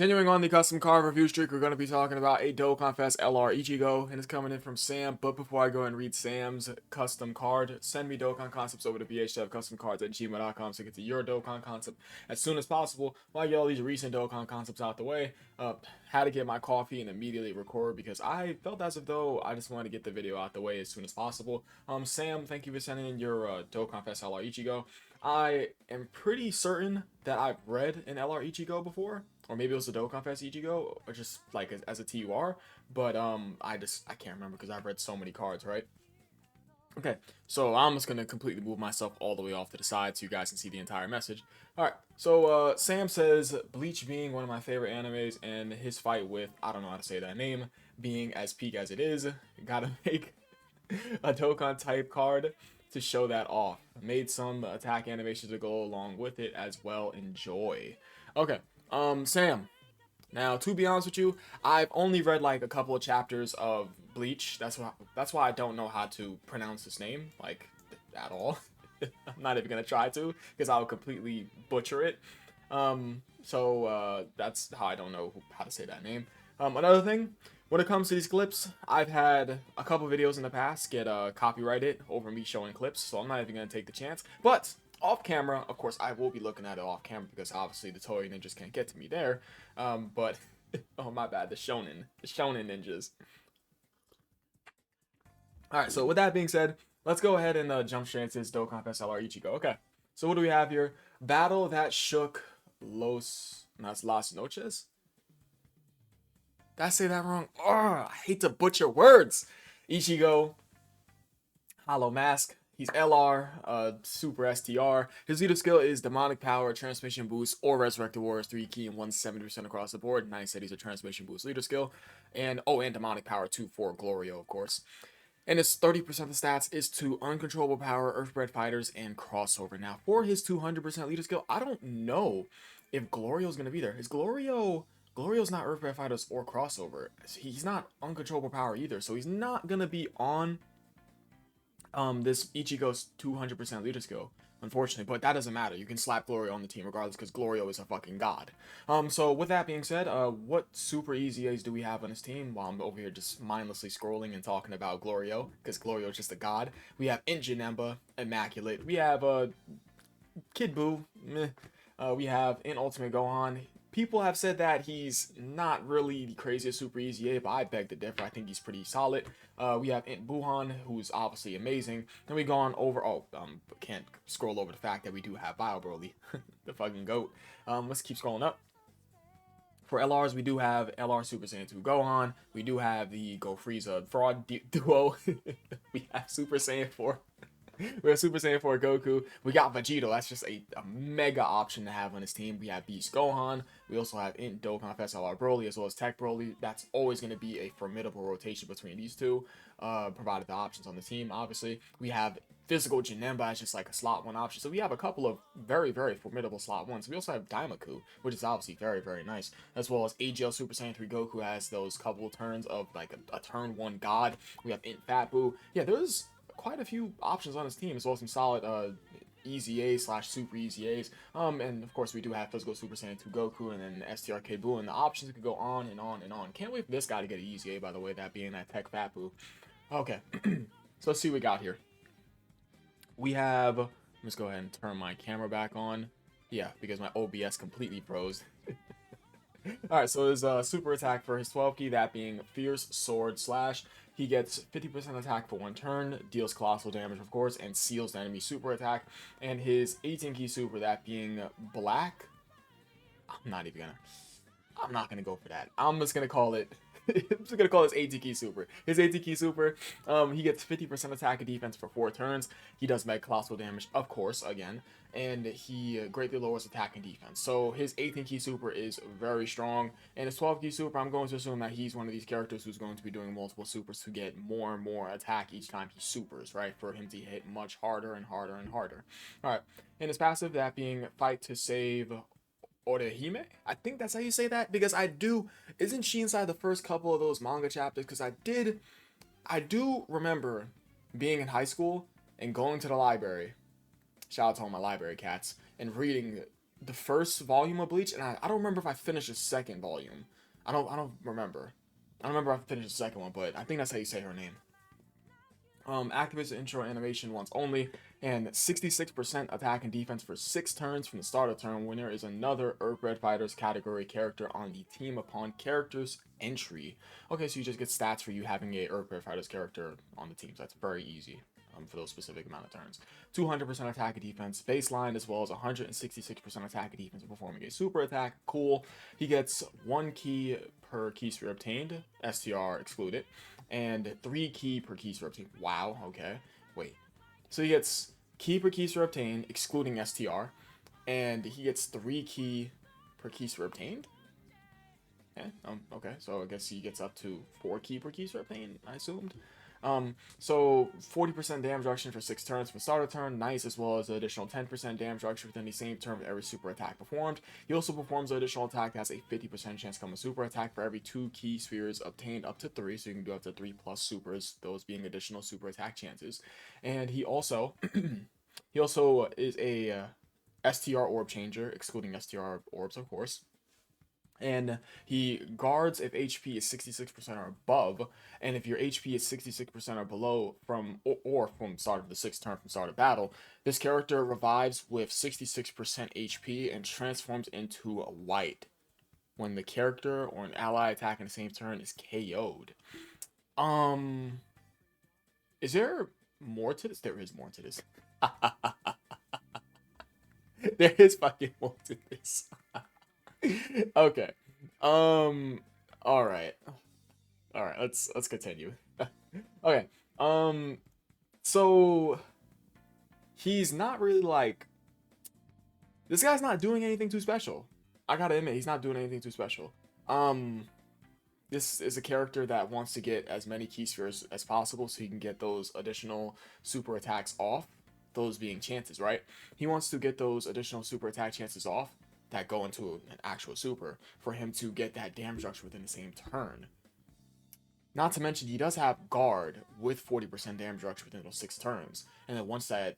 Continuing on the custom card review streak, we're going to be talking about a Dokkan Fest LR Ichigo, and it's coming in from Sam. But before I go and read Sam's custom card, send me Dokkan concepts over to bhfcustomcards@gmail.com so get to your Dokkan concept as soon as possible. While I get all these recent Dokkan concepts out the way, had to get my coffee and immediately record because I felt as if though I just wanted to get the video out the way as soon as possible. Sam, thank you for sending in your Dokkan Fest LR Ichigo. I am pretty certain that I've read an LR Ichigo before, or maybe it was a Dokkan Fest Ichigo, or just like as a TUR, but I can't remember because I've read so many cards, right? Okay, so I'm just gonna completely move myself all the way off to the side so you guys can see the entire message. All right, so Sam says Bleach being one of my favorite animes, and his fight with, I don't know how to say that name, being as peak as it is, gotta make a Dokkan type card to show that off. Made some attack animations to go along with it as well. Enjoy. Okay, Sam. Now, to be honest with you, I've only read like a couple of chapters of Bleach. That's why I don't know how to pronounce his name like at all. I'm not even gonna try to because I'll completely butcher it. That's how I don't know how to say that name. Another thing, when it comes to these clips, I've had a couple videos in the past get copyrighted over me showing clips, so I'm not even gonna take the chance. But off camera, of course, I will be looking at it off camera because obviously the Toei ninjas can't get to me there. But oh my bad, the shonen ninjas. All right, so with that being said, let's go ahead and jump straight into this Dokkan Fest LR Ichigo. Okay, so what do we have here? Battle that shook Las Noches. Did I say that wrong? Oh, I hate to butcher words. Ichigo, Hollow Mask. He's LR, Super STR. His leader skill is Demonic Power, Transmission Boost, or Resurrect the Warriors 3 key and 170% across the board. Nice that he's a Transmission Boost leader skill. And Demonic Power 2 for Glorio, of course. And his 30% of the stats is to Uncontrollable Power, Earthbred Fighters, and Crossover. Now, for his 200% leader skill, I don't know if Glorio's going to be there. Is Glorio's not Earthbred Fighters or Crossover. He's not Uncontrollable Power either, so he's not going to be on this Ichigo's 200% leader skill, unfortunately, but that doesn't matter. You can slap Glorio on the team regardless because Glorio is a fucking god. So with that being said, what super easy A's do we have on his team? While I'm over here just mindlessly scrolling and talking about Glorio, because Glorio is just a god. We have Injanemba, Immaculate. We have Kid Buu, meh. We have in Ultimate Gohan. People have said that he's not really the craziest Super Easy A, but I beg to differ. I think he's pretty solid. We have Int Buhan, who's obviously amazing. Then we go on over. Can't scroll over the fact that we do have Bio Broly, the fucking goat. Let's keep scrolling up. For LRs, we do have LR Super Saiyan 2 Gohan. We do have the Go Frieza Fraud Duo. We have Super Saiyan 4. We have Super Saiyan 4 Goku. We got Vegito. That's just a mega option to have on his team. We have Beast Gohan. We also have Int Dokkan Fest LR Broly as well as Tech Broly. That's always going to be a formidable rotation between these two, provided the options on the team, obviously. We have Physical Janemba as just like a slot 1 option. So we have a couple of very, very formidable slot 1s. We also have Daimaku, which is obviously very, very nice. As well as AGL Super Saiyan 3 Goku has those couple of turns of like a turn 1 god. We have Int Fat Buu. Yeah, there's quite a few options on his team, as well as some solid easy A slash super easy A's. And of course we do have Physical Super Saiyan 2 Goku and then STRK Buu, and the options could go on and on and on. Can't wait for this guy to get an easy A, by the way, that being that Tech Fat Buu. Okay, so let's see what we got here. We have, let's go ahead and turn my camera back on. Yeah, because my OBS completely froze. Alright, so his super attack for his 12 key, that being Fierce Sword Slash. He gets 50% attack for 1 turn, deals colossal damage, of course, and seals the enemy super attack. And his 18 key super, that being Black. I'm not gonna go for that. I'm just gonna call it. I'm just gonna call this AT-Key Super. His AT-Key Super, he gets 50% attack and defense for 4 turns. He does make colossal damage, of course, again, and he greatly lowers attack and defense. So his 18-Key Super is very strong, and his 12-Key Super, I'm going to assume that he's one of these characters who's going to be doing multiple supers to get more and more attack each time he supers, right? For him to hit much harder and harder and harder. All right, and his passive, that being Fight to Save Orihime? I think that's how you say that, because isn't she inside the first couple of those manga chapters? Because I do remember being in high school and going to the library, shout out to all my library cats, and reading the first volume of Bleach, and I don't remember if I finished the second volume. I don't remember. I don't remember if I finished the second one, but I think that's how you say her name. Activates the intro animation once only, and 66% attack and defense for 6 turns from the start of turn when there is another Earthbred Fighters category character on the team upon character's entry. Okay, so you just get stats for you having a Earthbred Fighters character on the team, so that's very easy for those specific amount of turns. 200% attack and defense baseline, as well as 166% attack and defense performing a super attack. Cool. He gets 1 key per key sphere obtained, STR excluded, and 3 key per key sphere obtained. Wow, okay. Wait. So he gets key per key sphere obtained, excluding STR, and he gets 3 key per key sphere obtained? Okay, so I guess he gets up to 4 key per key sphere obtained, I assumed. So 40% damage reduction for 6 turns from start of turn, nice, as well as an additional 10% damage reduction within the same turn with every super attack performed. He also performs an additional attack that has a 50% chance to become a super attack for every 2 key spheres obtained up to 3, so you can do up to 3 plus supers, those being additional super attack chances. And he also is a STR orb changer, excluding STR orbs, of course. And he guards if HP is 66% or above, and if your HP is 66% or below from start of the 6th turn from start of battle, this character revives with 66% HP and transforms into a white when the character or an ally attacking the same turn is KO'd. Is there more to this? There is more to this. There is fucking more to this. Okay. All right. Let's continue. Okay. So he's not really like, this guy's not doing anything too special. I gotta admit, he's not doing anything too special. This is a character that wants to get as many key spheres as possible so he can get those additional super attacks off, those being chances, right? He wants to get those additional super attack chances off that go into an actual super for him to get that damage reduction within the same turn. Not to mention, he does have guard with 40% damage reduction within those 6 turns. And then once that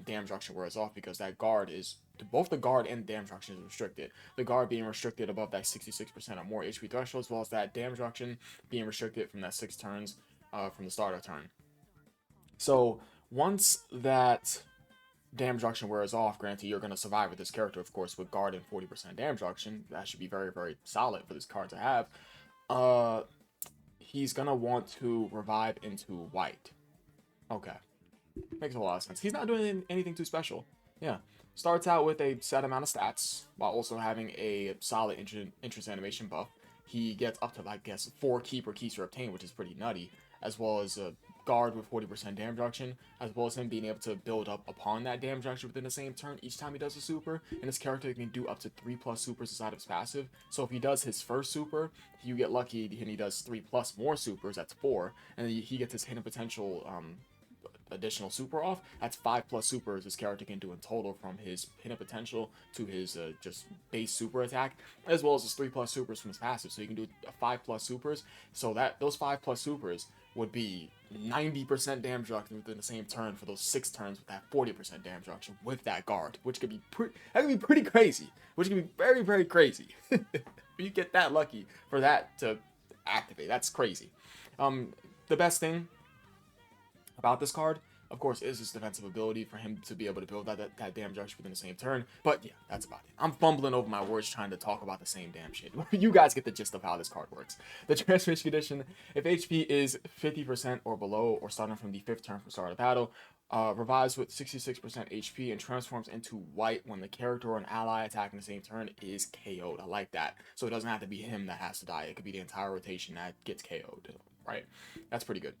damage reduction wears off, because that guard is, both the guard and the damage reduction is restricted. The guard being restricted above that 66% or more HP threshold, as well as that damage reduction being restricted from that 6 turns from the start of turn. So once that damage reduction wears off, granted you're going to survive with this character, of course, with guard and 40% damage reduction. That should be very, very solid for this card to have. He's going to want to revive into white. Okay. Makes a lot of sense. He's not doing anything too special. Yeah. Starts out with a set amount of stats, while also having a solid interest animation buff. He gets up to, I guess, 4 key per key sphere obtained, which is pretty nutty, as well as a guard with 40% damage reduction, as well as him being able to build up upon that damage reduction within the same turn each time he does a super. And this character can do up to 3 plus supers inside of his passive. So if he does his first super, you get lucky and he does 3 plus more supers, that's 4, and then he gets his hidden potential additional super off. That's 5 plus supers this character can do in total, from his hidden potential to his just base super attack, as well as his 3 plus supers from his passive. So you can do 5 plus supers. So that those 5 plus supers would be 90% damage reduction within the same turn for those 6 turns with that 40% damage reduction with that guard, which could be pretty crazy. Which could be very, very crazy. If you get that lucky for that to activate, that's crazy. The best thing about this card, of course, is his defensive ability for him to be able to build that damage reduction within the same turn. But yeah, that's about it. I'm fumbling over my words trying to talk about the same damn shit. You guys get the gist of how this card works. The transformation condition: if HP is 50% or below, or starting from the 5th turn from start of battle, revives with 66% HP and transforms into white when the character or an ally attacking the same turn is KO'd. I like that. So it doesn't have to be him that has to die. It could be the entire rotation that gets KO'd, right? That's pretty good.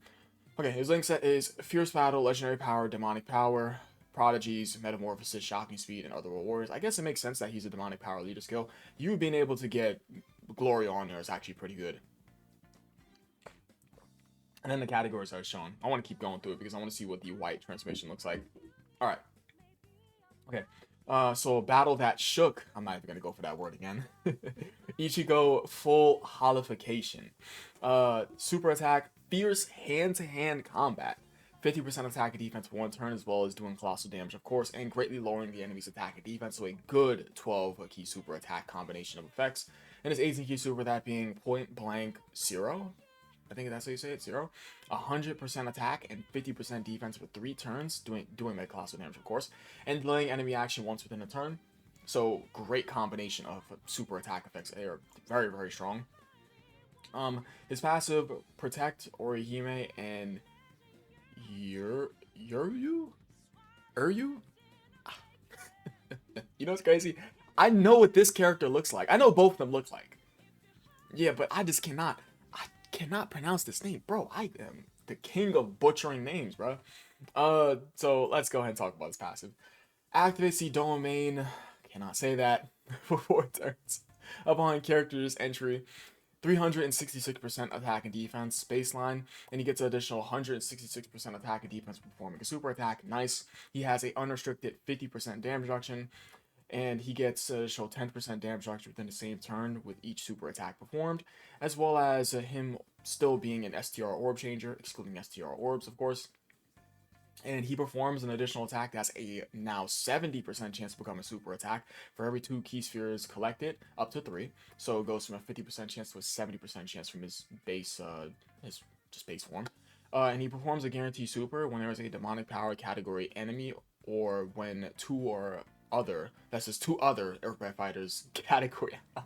Okay, his link set is Fierce Battle, Legendary Power, Demonic Power, Prodigies, Metamorphosis, Shocking Speed, and other rewards. I guess it makes sense that he's a Demonic Power leader skill. You being able to get Glory on there is actually pretty good. And then the categories are shown. I want to keep going through it because I want to see what the white transformation looks like. Alright. Okay. So Battle That Shook. I'm not even going to go for that word again. Ichigo Full Holification. Super Attack. Fierce hand-to-hand combat. 50% attack and defense for 1 turn, as well as doing colossal damage, of course, and greatly lowering the enemy's attack and defense. So a good 12 key super attack combination of effects. And his 18 key super, that being point blank 0. I think that's how you say it, 0. 100% attack and 50% defense for 3 turns, doing mega colossal damage, of course, and delaying enemy action once within a turn. So great combination of super attack effects. They are very, very strong. His passive, Protect, Orihime, and Uryu? You know what's crazy? I know what this character looks like. I know both of them look like. Yeah, but I cannot pronounce this name. Bro, I am the king of butchering names, bro. So let's go ahead and talk about his passive. Activates the domain, cannot say that, for 4 turns. Upon character's entry, 366% attack and defense baseline, and he gets an additional 166% attack and defense performing a super attack. Nice. He has a unrestricted 50% damage reduction, and he gets additional 10% damage reduction within the same turn with each super attack performed, as well as him still being an STR orb changer, excluding STR orbs, of course. And he performs an additional attack that's a now 70% chance to become a super attack for every 2 key spheres collected, up to 3. So it goes from a 50% chance to a 70% chance from his base, his just base form. And he performs a guarantee super when there is a demonic power category enemy, or when 2 or other, that's just 2 other Earthbound fighters category. I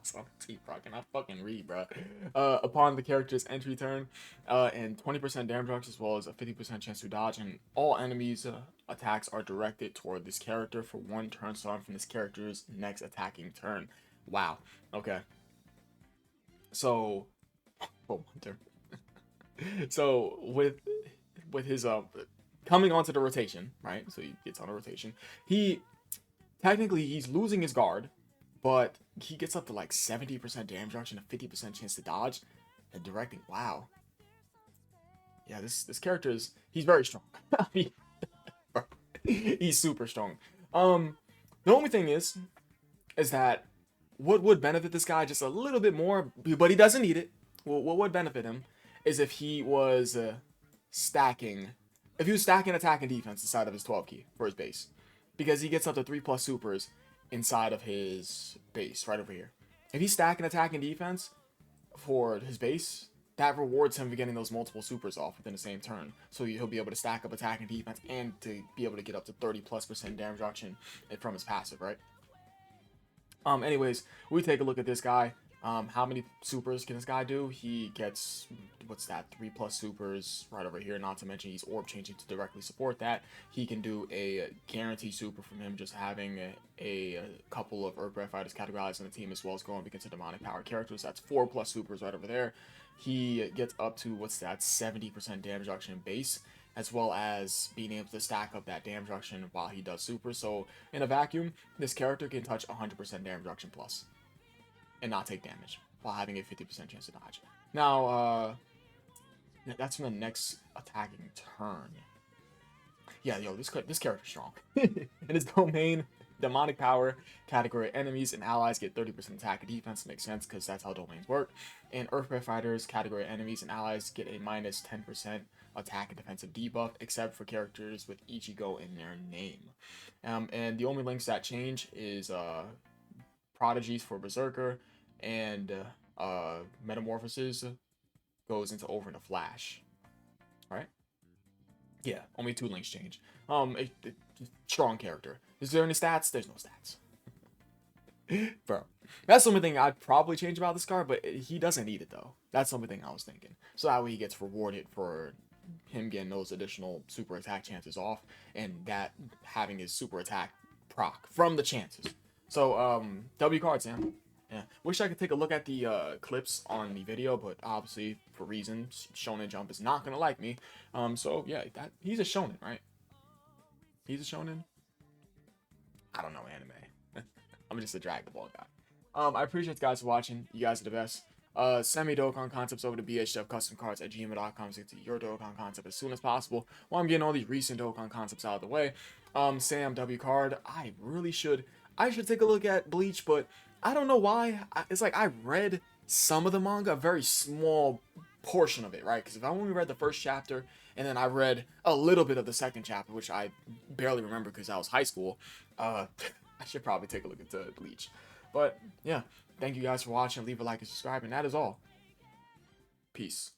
fucking read, bro. Upon the character's entry turn, and 20% damage reduction, as well as a 50% chance to dodge, and all enemies' attacks are directed toward this character for 1 turn starting from this character's next attacking turn. Wow. Okay. So, for 1 turn. So with his coming onto the rotation, right? So he gets on a rotation. Technically, he's losing his guard, but he gets up to like 70% damage reduction, a 50% chance to dodge, and directing. Wow. Yeah, this character he's very strong. I mean, he's super strong. The only thing is that what would benefit this guy just a little bit more, but he doesn't need it. What would benefit him is if he was stacking attack and defense inside of his 12 key for his base. Because he gets up to 3+ supers inside of his base, right over here. If he's stacking attack and defense for his base, that rewards him for getting those multiple supers off within the same turn. So he'll be able to stack up attack and defense and to be able to get up to 30+% damage reduction from his passive, right? Anyways, we take a look at this guy. How many supers can this guy do? He gets, 3+ supers right over here. Not to mention he's orb changing to directly support that. He can do a guarantee super from him just having a couple of Earthbound fighters categorized in the team, as well as going against demonic power characters. That's 4+ supers right over there. He gets up to 70% damage reduction in base, as well as being able to stack up that damage reduction while he does super. So in a vacuum, this character can touch 100% damage reduction plus and not take damage while having a 50% chance to dodge. Now, that's from the next attacking turn. Yeah, this character's strong. In his domain, demonic power category enemies and allies get 30% attack and defense. Makes sense because that's how domains work. And Earthbound fighters category enemies and allies get a minus 10% attack and defensive debuff, except for characters with Ichigo in their name. And the only links that change is Prodigies for Berserker, and Metamorphosis goes into over into Flash. Alright? Yeah, only 2 links change. Strong character. Is there any stats? There's no stats. Bro. That's the only thing I'd probably change about this card, but he doesn't need it though. That's the only thing I was thinking. So that way he gets rewarded for him getting those additional super attack chances off, and that having his super attack proc from the chances. So, W cards, Sam. Yeah. Wish I could take a look at the clips on the video, but obviously, for reasons, Shonen Jump is not gonna like me. So yeah, he's a shonen, right? He's a shonen? I don't know anime. I'm just a Dragon Ball guy. I appreciate you guys for watching. You guys are the best. Send me Dokkan concepts over to bhfcustomcards@gmail.com to get to your Dokkan concept as soon as possible. While I'm getting all these recent Dokkan concepts out of the way. Sam W card. I should take a look at Bleach, but I don't know why. It's like I read some of the manga, a very small portion of it, right? Because if I only read the first chapter and then I read a little bit of the second chapter, which I barely remember because I was high school, I should probably take a look into Bleach. But yeah, thank you guys for watching. Leave a like and subscribe, and that is all. Peace.